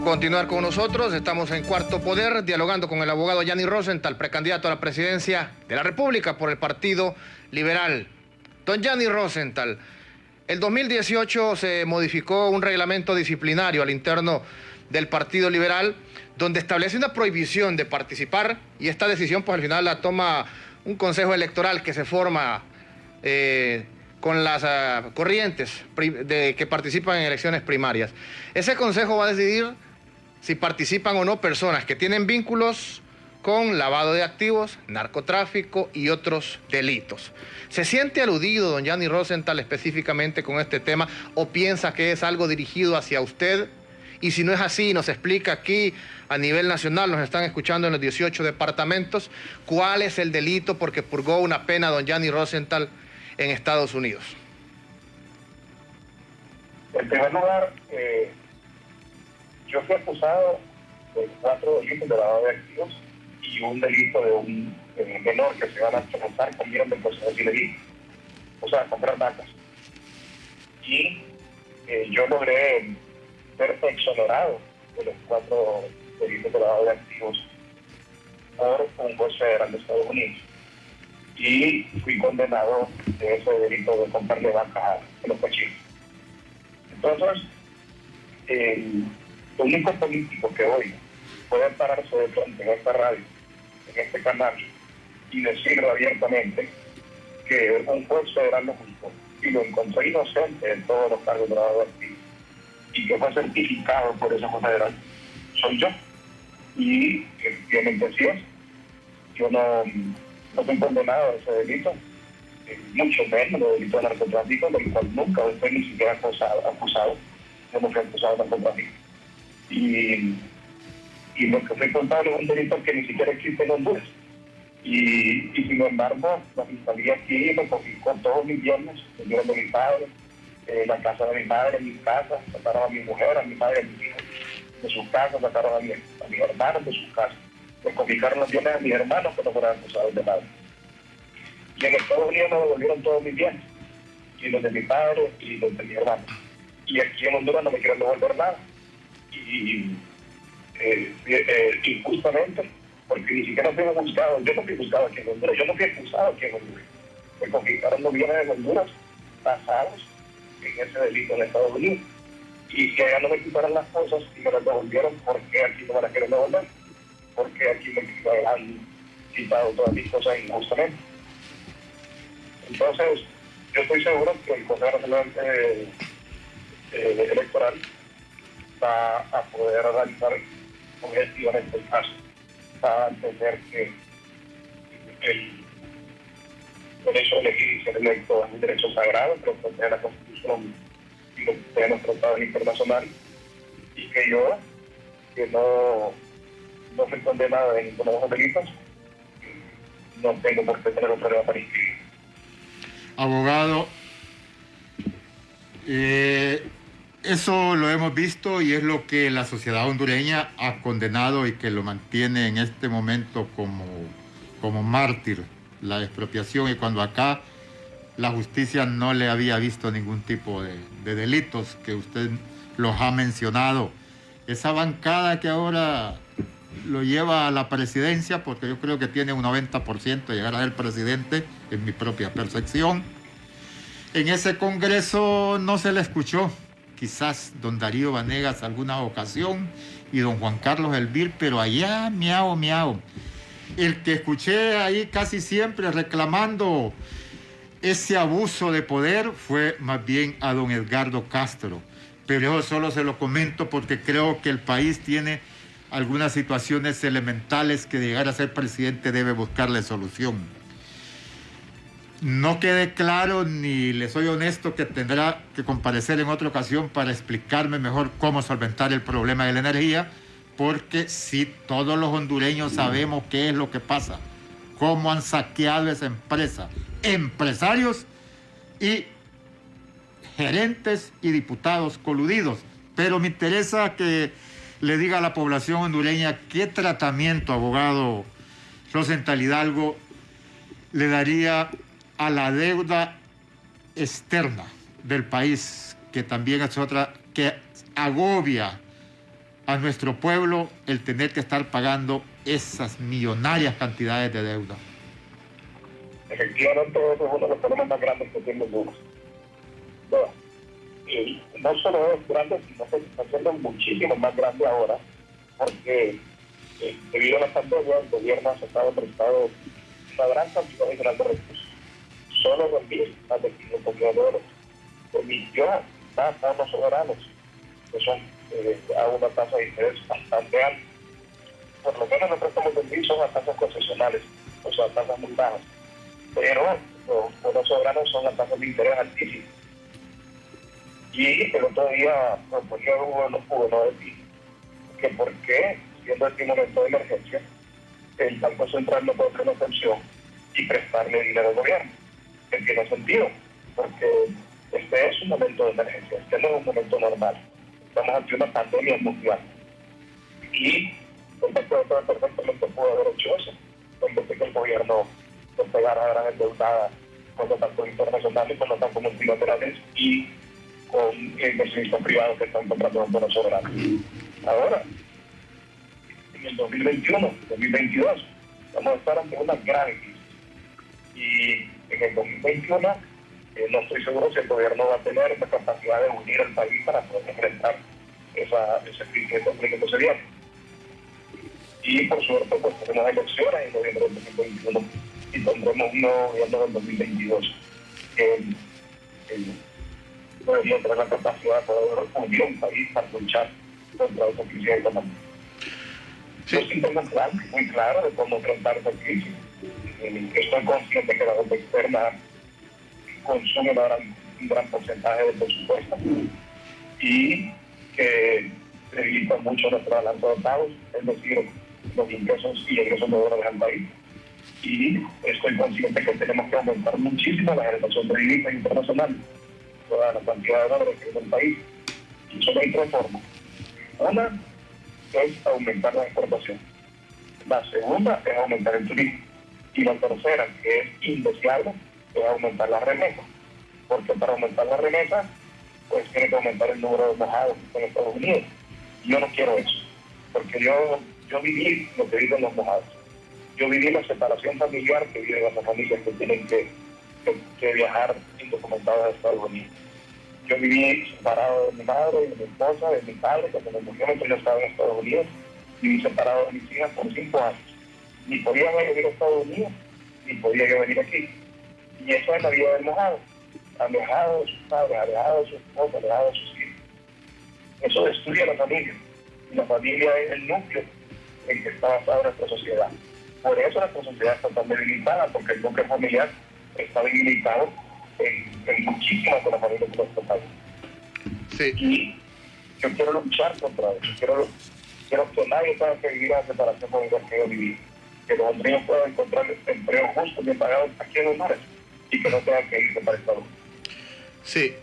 Speaker 3: Continuar con nosotros, estamos en Cuarto Poder, dialogando con el abogado Yanni Rosenthal, precandidato a la presidencia de la República por el Partido Liberal. Don Yanni Rosenthal, el 2018 se modificó un reglamento disciplinario al interno del Partido Liberal, donde establece una prohibición de participar, y esta decisión pues al final la toma un consejo electoral que se forma con las corrientes que participan en elecciones primarias. Ese consejo va a decidir si participan o no personas que tienen vínculos con lavado de activos, narcotráfico y otros delitos. ¿Se siente aludido, don Yanni Rosenthal, específicamente con este tema, o piensa que es algo dirigido hacia usted Y si no es así, nos explica aquí a nivel nacional, nos están escuchando en los 18 departamentos, cuál es el delito porque purgó una pena don Gianni Rosenthal en Estados Unidos.
Speaker 4: En primer lugar, yo fui acusado de 4 delitos de lavado de activos y un delito de un menor que se van a transar con bienes de procedencia ilegítima, o sea, comprar vacas. Y yo logré ser exonerado de los 4 delitos de lavado de activos por un juez federal de Estados Unidos. Y fui condenado de ese delito de comprarle vacas a los cachinos. Entonces, el único político que hoy puede pararse de frente en esta radio, en este canal, y decirlo abiertamente que un juez federal lo juzgó y lo encontró inocente en todos los cargos de lavado de activos y que fue certificado por ese juez federal, soy yo. Y efectivamente así es. Yo no soy condenado a ese delito, mucho menos de delito de narcotráfico, del cual nunca fui ni siquiera acusado. Yo no fui acusado de narcotráfico. Y lo que fui culpable es un delito que ni siquiera existe en Honduras. Y sin embargo, la fiscalía aquí me confiscó todos mis bienes, el dinero de mi padre, la casa de mi madre, mi casa, sacaron a mi mujer, a mi madre, a mis hijos de sus casas, sacaron a mis hermanos de sus casas. Me confiscaron los bienes de mis hermanos que no fueran acusados de nada. Y en Estados Unidos me devolvieron todos mis bienes, y los de mi padre y los de mi hermano. Y aquí en Honduras no me quieren devolver nada. Y injustamente, porque ni siquiera fui buscado, yo no fui buscado aquí en Honduras, yo no fui acusado aquí en Honduras. Me confiscaron los bienes de Honduras basados en ese delito en Estados Unidos. Y que allá no me quitaron las cosas y me las devolvieron, porque aquí no me las quieren devolver, porque aquí me han quitado todas mis cosas injustamente. Entonces, yo estoy seguro que el Consejo Nacional Electoral va a poder analizar objetivamente el caso, va a entender que el derecho a elegir y ser electo es un derecho sagrado que protege la Constitución y lo protege nuestro Estado internacional, y que yo, que no fui condenado en ninguno de los delitos, no tengo por qué tener un problema para inscribir.
Speaker 2: Abogado, eso lo hemos visto y es lo que la sociedad hondureña ha condenado y que lo mantiene en este momento como mártir, la expropiación, y cuando acá la justicia no le había visto ningún tipo de delitos que usted los ha mencionado. Esa bancada que ahora lo lleva a la presidencia, porque yo creo que tiene un 90% de llegar a ser presidente, en mi propia percepción. En ese Congreso no se le escuchó, quizás don Darío Vanegas alguna ocasión y don Juan Carlos Elvir, pero allá miau. El que escuché ahí casi siempre reclamando ese abuso de poder fue más bien a don Edgardo Castro, pero eso solo se lo comento porque creo que el país tiene algunas situaciones elementales que de llegar a ser presidente debe buscarle solución. No quede claro, ni le soy honesto, que tendrá que comparecer en otra ocasión para explicarme mejor cómo solventar el problema de la energía, porque sí, todos los hondureños sabemos qué es lo que pasa, cómo han saqueado esa empresa, empresarios y gerentes y diputados coludidos. Pero me interesa que le diga a la población hondureña qué tratamiento, abogado Rosenthal Hidalgo, le daría a la deuda externa del país, que también es otra que agobia a nuestro pueblo, el tener que estar pagando esas millonarias cantidades de deuda.
Speaker 4: Efectivamente, eso es uno de los problemas más grandes que tiene Honduras. Y no solo es grande, sino que se está haciendo muchísimo más grande ahora, porque debido a la pandemia, el gobierno ha estado prestado una gran cantidad de grandes recursos. Solo rendir más de 500 millones de euros permitió más fondos soberanos, que son a una tasa de interés bastante alta. Por lo menos los préstamos del BID son a tasas concesionales, o sea, tasas muy bajas, pero los fondos soberanos son a tasas de interés altísimas. Y el otro día proponía uno de los gobernadores que por qué, siendo este momento de emergencia, el Banco Central no puede hacer una excepción y prestarle dinero al gobierno. Que tiene sentido, porque este es un momento de emergencia, este no es un momento normal. Estamos ante una pandemia mundial. Y el Banco Central perfectamente pudo haber hecho eso, en vez de que el gobierno se pegara a gran endeudada con los bancos internacionales, con los bancos multilaterales y con inversionistas privados que están comprando bonos soberanos. Ahora, en el 2021, 2022, vamos a estar ante una gran crisis. Y en el 2021 no estoy seguro si el gobierno va a tener esa capacidad de unir al país para poder enfrentar esa crisis económica que se viene. Y por suerte, pues tenemos elecciones en noviembre del 2021 y tendremos un nuevo gobierno del 2022 que debería tener la capacidad de poder unir un país para luchar contra esa crisis económica.
Speaker 3: Sí.
Speaker 4: Yo sí tengo un plan muy claro de cómo enfrentar esa crisis. Estoy consciente que la deuda externa consume un gran porcentaje del presupuesto y que debilita mucho nuestra balanza de pagos, es decir, los ingresos y egresos de dólares al país. Y estoy consciente que tenemos que aumentar muchísimo la generación de divisas internacionales, toda la cantidad de dólares que hay en el país. Y solo hay tres formas. Una es aumentar la exportación. La segunda es aumentar el turismo. Y la tercera, que es indeseable, es aumentar las remesas. Porque para aumentar las remesas, pues tiene que aumentar el número de mojados en Estados Unidos. Yo no quiero eso, porque yo viví lo que viven los mojados. Yo viví la separación familiar que viven las familias que tienen que viajar indocumentados a Estados Unidos. Yo viví separado de mi madre, de mi esposa, de mi padre, cuando me murió, yo estaba en Estados Unidos. Viví separado de mis hijas por 5 años. Ni podía venir a Estados Unidos, ni podía yo venir aquí. Y eso es la vida del mojado. Alejado de sus padres, alejado de su esposa, alejado de sus hijos. Eso destruye a la familia. Y la familia es el núcleo en que está basada nuestra sociedad. Por eso nuestra sociedad está tan debilitada, porque el núcleo familiar está debilitado en muchísimas de las familias de nuestro país.
Speaker 3: Sí.
Speaker 4: Y yo quiero luchar contra eso. Quiero que nadie tenga que vivir la separación familiar que yo viví. Que los hondureños puedan encontrar empleo justo, bien pagados aquí en Honduras y que no tengan que irse para Estados Unidos.
Speaker 3: Sí.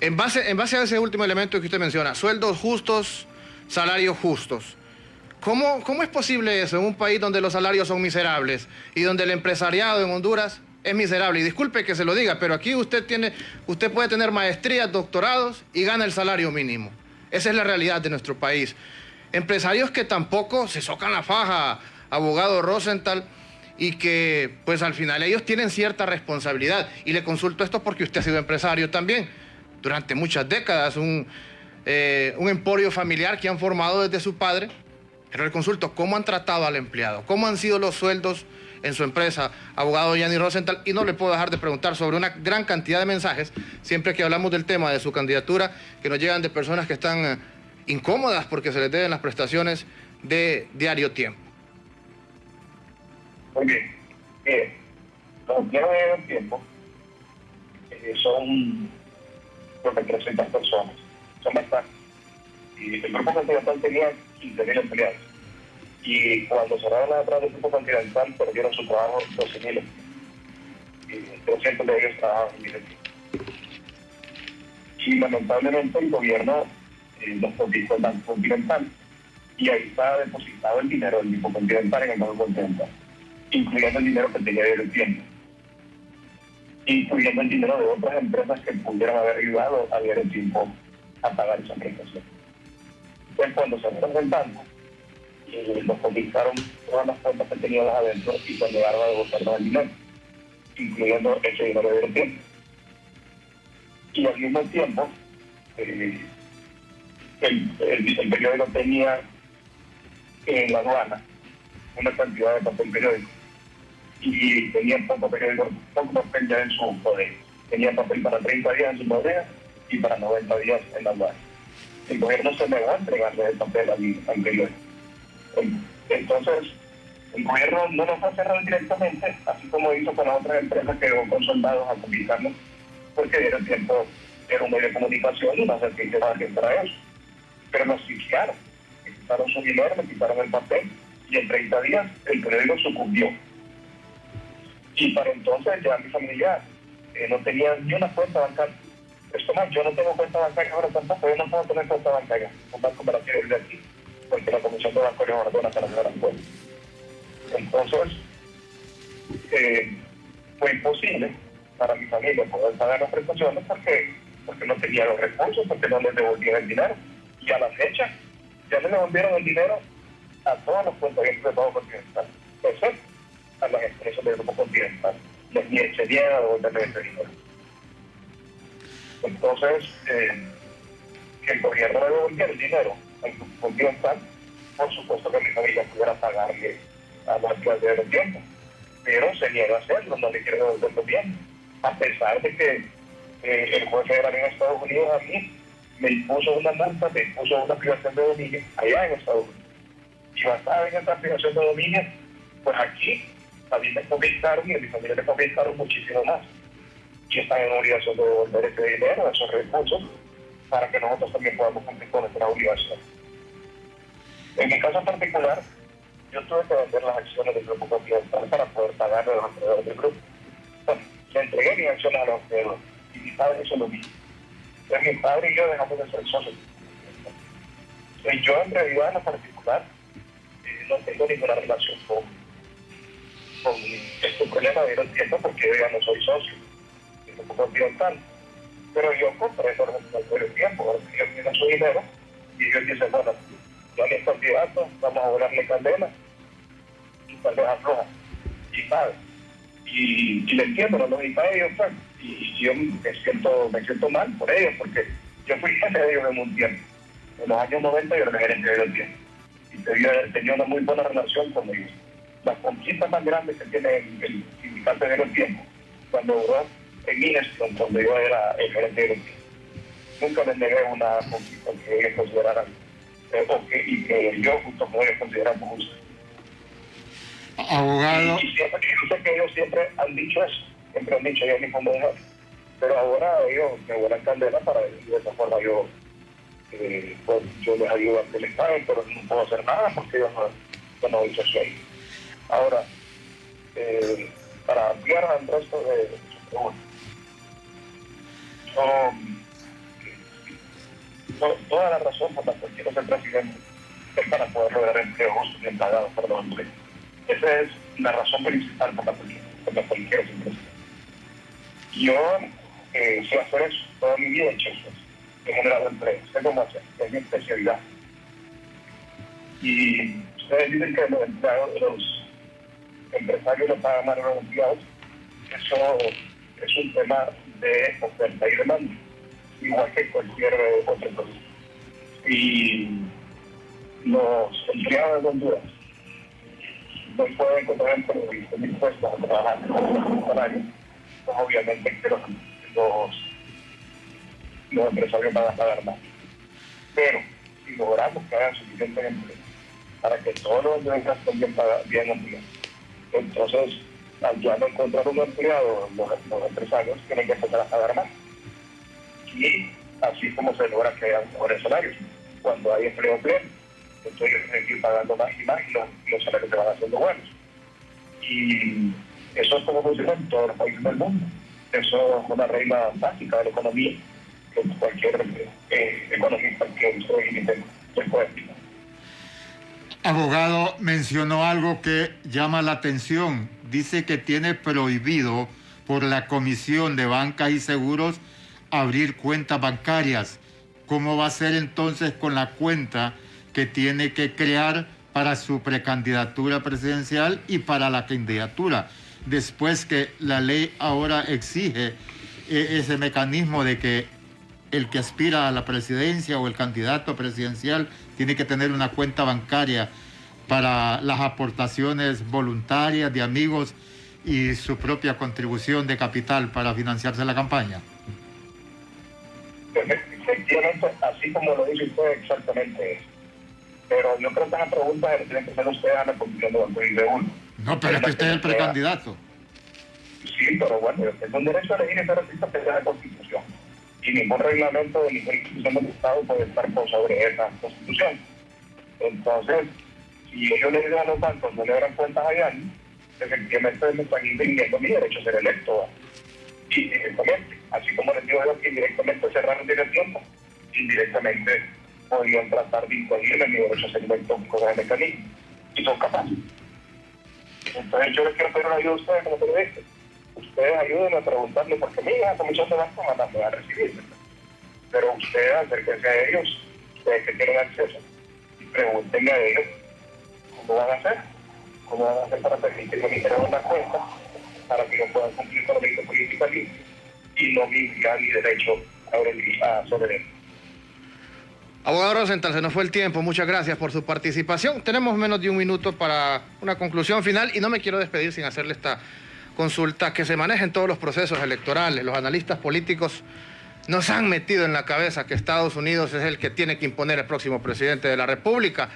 Speaker 3: En base a ese último elemento que usted menciona, sueldos justos, salarios justos. ¿Cómo es posible eso en un país donde los salarios son miserables y donde el empresariado en Honduras es miserable? Y disculpe que se lo diga, pero aquí usted puede tener maestrías, doctorados y gana el salario mínimo. Esa es la realidad de nuestro país. Empresarios que tampoco se socan la faja, abogado Rosenthal, y que pues al final ellos tienen cierta responsabilidad. Y le consulto esto porque usted ha sido empresario también durante muchas décadas, un emporio familiar que han formado desde su padre. Pero le consulto, ¿cómo han tratado al empleado? ¿Cómo han sido los sueldos en su empresa, abogado Yanni Rosenthal? Y no le puedo dejar de preguntar sobre una gran cantidad de mensajes, siempre que hablamos del tema de su candidatura, que nos llegan de personas que están incómodas porque se les deben las prestaciones de Diario Tiempo.
Speaker 4: Muy bien. Los Diarios de Tiempo son lo que 300 personas. Son bastantes. Y el Grupo Continental tenía 15.000 empleados. Y cuando cerraron la entrada del Grupo Continental, perdieron su trabajo 12.000. Y 300 de ellos trabajaban en directo. Y lamentablemente el gobierno los confiscó el Banco Continental. Y ahí está depositado el dinero del Grupo Continental en el Banco Continental, incluyendo el dinero que tenía del tiempo, incluyendo el dinero de otras empresas que pudieran haber ayudado a Diario Tiempo a pagar esa prestación. Entonces, cuando cerraron el banco, los confiscaron todas las cuentas que teníamos adentro y se llegaron a devolvernos el dinero, incluyendo ese dinero de Diario Tiempo. Y al mismo tiempo, el periódico tenía en la aduana una cantidad de papel periódico y tenía poco papel ya en su poder. Tenía papel para 30 días en su poder y para 90 días en la aduana. El gobierno se negó a entregarle el papel al periódico. Entonces, el gobierno no nos va a cerrar directamente, así como hizo con las otras empresas que llegó con soldados a publicarnos, porque Diario Tiempo era un medio de comunicación y una servicio para eso. Pero nos asfixiaron, me quitaron su dinero, me quitaron el papel y en 30 días el periódico sucumbió. Y para entonces ya mi familia no tenía ni una cuenta bancaria. Esto más, yo no tengo cuenta bancaria ahora tampoco, yo no puedo tener cuenta bancaria, un banco me la quiere ir de aquí, porque la Comisión de Bancos ahora no se la cuenta. Entonces, fue imposible para mi familia poder pagar las prestaciones porque no tenía los recursos, porque no les devolvían el dinero. Y a la fecha, ya le devolvieron el dinero a todos los cuentavientes de Bajo Continental, excepto a las empresas del Grupo Continental. Se niegan a devolverle ese dinero. Entonces, que el gobierno le devolviera el dinero al Grupo Continental, por supuesto que mi familia pudiera pagarle a los alcaldes del tiempo, pero se niega a hacerlo, no le quiere devolverlo bien, a pesar de que el juez federal en Estados Unidos a mí me impuso una multa, me impuso una privación de dominio allá en Estados Unidos. Y basada en esa privación de dominio, pues aquí a mí me confiscaron y a mi familia me confiscaron muchísimo más. Y están en obligación de devolver ese dinero, esos recursos, para que nosotros también podamos cumplir con nuestra obligación. En mi caso particular, yo tuve que vender las acciones del Grupo Continental para poder pagarle a los empleados del grupo. Bueno, le entregué mis acciones a los empleados y mi padre hizo lo mismo. Entonces mi padre y yo dejamos de ser socios. Yo en realidad en lo particular no tengo ninguna relación con este problema de el tiempo porque yo ya no soy socio del Grupo Continental. Pero yo compré por el tiempo, porque ellos tienen su dinero y ellos dicen, bueno, ya les candidato, vamos a volarle candela y tal vez afloja y paga. Y le entiendo, no y para ellos, pues, y yo me siento mal por ellos, porque yo fui jefe de ellos en un tiempo. En los años 90 yo era gerente de ellos tiempo. Y tenía una muy buena relación con ellos. Las conquistas más grandes que tiene el sindicato de ellos tiempo, cuando duró en mi gestión, cuando yo era el gerente de ellos tiempo. Nunca les negué una conquista que ellos consideraran y que yo junto con ellos consideramos justo.
Speaker 2: Abogado.
Speaker 4: Y siempre, yo sé que ellos siempre han dicho eso, siempre han dicho ellos mismos mejor. Pero ahora ellos me vuelan candela para decir de esa forma yo les ayudo a que les paguen, pero no puedo hacer nada porque yo no hice eso ahí. Ahora, para ampliar al resto de su pregunta, toda la razón por la que quiero ser presidente es para poder lograr empleo justo y bien pagado por los empleos. Esa es la razón principal por la que quiero ser presidente. Yo sé hacer eso, toda mi vida he hecho eso, he generado empleo, sé cómo hacer, es mi especialidad. Y ustedes dicen que los empresarios no pagan más a los empleados, eso es un tema de oferta y demanda, igual que cualquier otro producto. Y los empleados de Honduras no pueden encontrar empleo y están dispuestos a trabajar con un salario, pues obviamente que los empresarios van a pagar más. Pero si logramos que hagan suficiente empleo para que todos los empleados estén bien empleados, entonces al ya no encontrar un empleado, los empresarios tienen que empezar a pagar más. Y así como se logra que haya mejores salarios. Cuando hay empleo pleno, entonces tienen que ir pagando más y más y los salarios se van haciendo buenos. Y eso es como funciona en todos los países del mundo. Eso es una regla básica de la economía que cualquier economista que se puede explicar.
Speaker 2: Abogado, mencionó algo que llama la atención. Dice que tiene prohibido por la Comisión de Banca y Seguros abrir cuentas bancarias. ¿Cómo va a ser entonces con la cuenta que tiene que crear para su precandidatura presidencial y para la candidatura? Después que la ley ahora exige ese mecanismo de que el que aspira a la presidencia o el candidato presidencial tiene que tener una cuenta bancaria para las aportaciones voluntarias de amigos y su propia contribución de capital para financiarse la campaña.
Speaker 4: Efectivamente, así como lo dice usted, exactamente eso. Pero yo creo que esa pregunta tiene que ser usted a la Comisión de Banco y de uno.
Speaker 2: No, pero es que usted es el precandidato.
Speaker 4: Sí, pero bueno, es un derecho a elegir ese recinto que sea la Constitución. y ningún reglamento de ninguna institución del Estado puede estar por sobre esa Constitución. Entonces, si ellos le dicen a los bancos, no le darán cuentas allá, efectivamente me están impidiendo mi derecho a ser electo, ¿va? Indirectamente, así como les digo yo que indirectamente cerraron directamente, indirectamente podrían tratar de impedirme mi derecho a ser electo con ese mecanismo, y son capaces. Entonces yo les quiero pedir una ayuda a ustedes como periodistas. Ustedes ayuden a preguntarle, porque mi hija comisión de banco me va a recibir, ¿verdad? Pero ustedes acérquense a ellos, ustedes que tienen acceso, y pregúntenle a ellos cómo van a hacer para permitir que me entreguen una cuenta, para que yo pueda cumplir con la ley de política libre y no me impidan mi derecho a soberanía.
Speaker 3: Abogado Rosenthal, se nos fue el tiempo. Muchas gracias por su participación. Tenemos menos de un minuto para una conclusión final y no me quiero despedir sin hacerle esta consulta. Que se manejen todos los procesos electorales. Los analistas políticos nos han metido en la cabeza que Estados Unidos es el que tiene que imponer el próximo presidente de la República.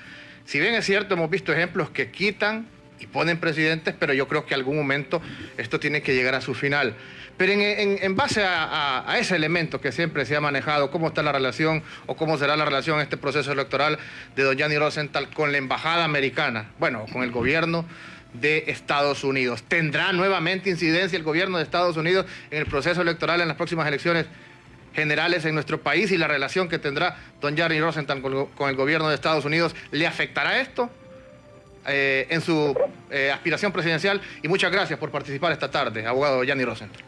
Speaker 3: Si bien es cierto, hemos visto ejemplos que quitan y ponen presidentes, pero yo creo que en algún momento esto tiene que llegar a su final. Pero en base a ese elemento que siempre se ha manejado, ¿cómo está la relación o cómo será la relación en este proceso electoral de don Gianni Rosenthal con la embajada americana? Bueno, con el gobierno de Estados Unidos. ¿Tendrá nuevamente incidencia el gobierno de Estados Unidos en el proceso electoral en las próximas elecciones generales en nuestro país? Y la relación que tendrá don Gianni Rosenthal con el gobierno de Estados Unidos, ¿le afectará esto en su aspiración presidencial? Y muchas gracias por participar esta tarde, abogado Gianni Rosenthal.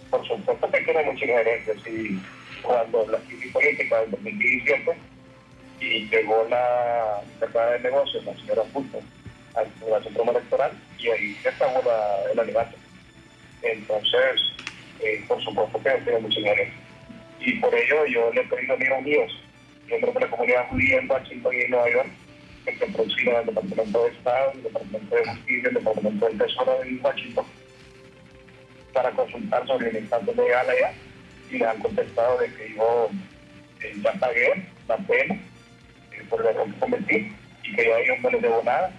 Speaker 4: Por supuesto que tiene mucha injerencia, sí, cuando la crisis política del 2017 y llegó la secretaria de negocios, la señora Fulton, al Centro Electoral, y ahí se acabó el alegato. Entonces, por supuesto que tiene mucha injerencia. Y por ello yo le he pedido a amigos míos, miembros de la comunidad judía en Washington y en Nueva York, que se aproximen al Departamento de Estado, el Departamento de Justicia, el Departamento del Tesoro en Washington, para consultar sobre el instante legal allá, y le han contestado de que yo ya pagué la pena por el error que cometí y que ya ellos no les debo nada,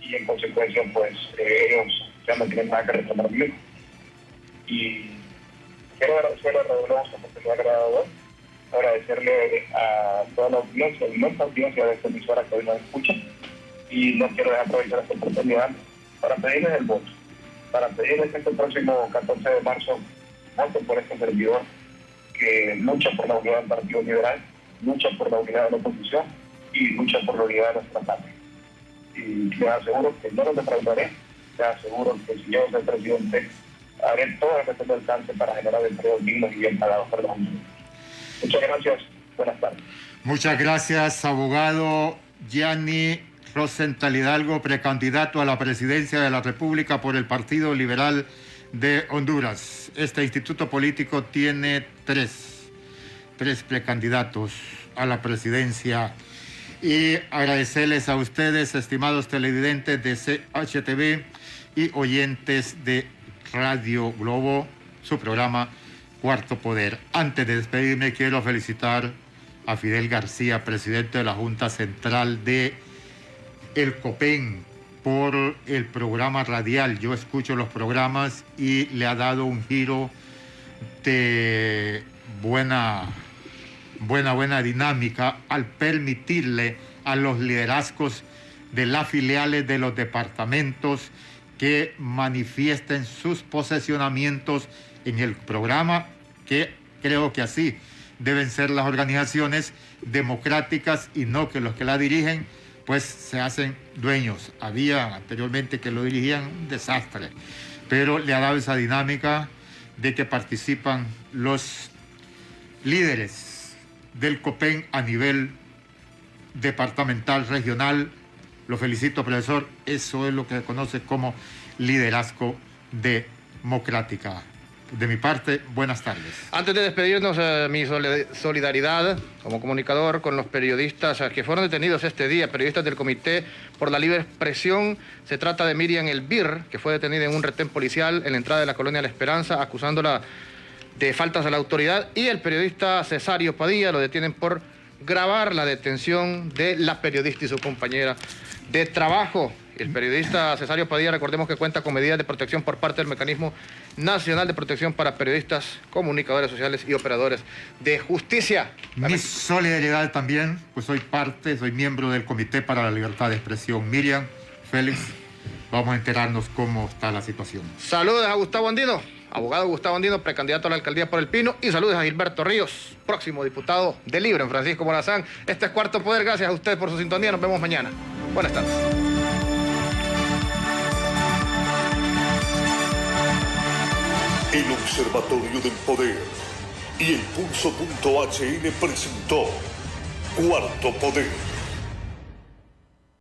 Speaker 4: y en consecuencia pues ellos ya no tienen nada que reclamar mío. Y quiero agradecerle a Radio Nuevo esta oportunidad que me ha dado hoy, agradecerle a toda la audiencia, y nuestra audiencia de esta emisora que hoy nos escucha, y no quiero dejar aprovechar esta oportunidad para pedirles el voto, para pedirles que este próximo 14 de marzo voten por este servidor que lucha por la unidad del Partido Liberal, lucha por la unidad de la oposición y lucha por la unidad de nuestra patria. Y les aseguro que no los defraudaré, les aseguro que si yo soy presidente, haré todo lo que tenga alcance para generar empleos dignos y bien pagados para los niños. Muchas gracias, buenas tardes.
Speaker 2: Muchas gracias, abogado Gianni Rosenthal Hidalgo, precandidato a la presidencia de la República por el Partido Liberal de Honduras. Este instituto político tiene tres precandidatos a la presidencia. Y agradecerles a ustedes, estimados televidentes de CHTV y oyentes de Radio Globo, su programa Cuarto Poder. Antes de despedirme, quiero felicitar a Fidel García, presidente de la Junta Central de El COPEN, por el programa radial. Yo escucho los programas y le ha dado un giro de buena dinámica al permitirle a los liderazgos de las filiales de los departamentos que manifiesten sus posicionamientos en el programa, que creo que así deben ser las organizaciones democráticas y no que los que la dirigen pues se hacen dueños. Había anteriormente que lo dirigían, un desastre, pero le ha dado esa dinámica de que participan los líderes del COPEN a nivel departamental, regional. Lo felicito, profesor. Eso es lo que se conoce como liderazgo democrática. De mi parte, buenas tardes.
Speaker 3: Antes de despedirnos, mi solidaridad como comunicador con los periodistas que fueron detenidos este día, periodistas del Comité por la Libre Expresión. Se trata de Miriam Elvir, que fue detenida en un retén policial en la entrada de la colonia La Esperanza, acusándola de faltas a la autoridad, y el periodista Cesario Padilla lo detienen por grabar la detención de la periodista y su compañera de trabajo. El periodista Cesario Padilla, recordemos que cuenta con medidas de protección por parte del Mecanismo Nacional de Protección para Periodistas, Comunicadores Sociales y Operadores de Justicia.
Speaker 2: Mi solidaridad también, pues soy miembro del Comité para la Libertad de Expresión. Miriam, Félix, vamos a enterarnos cómo está la situación.
Speaker 3: Saludos a Gustavo Andino, abogado Gustavo Andino, precandidato a la alcaldía por El Pino, y saludos a Gilberto Ríos, próximo diputado de Libre en Francisco Morazán. Este es Cuarto Poder, gracias a ustedes por su sintonía, nos vemos mañana. Buenas tardes.
Speaker 1: El Observatorio del Poder y el Pulso.hn presentó Cuarto Poder.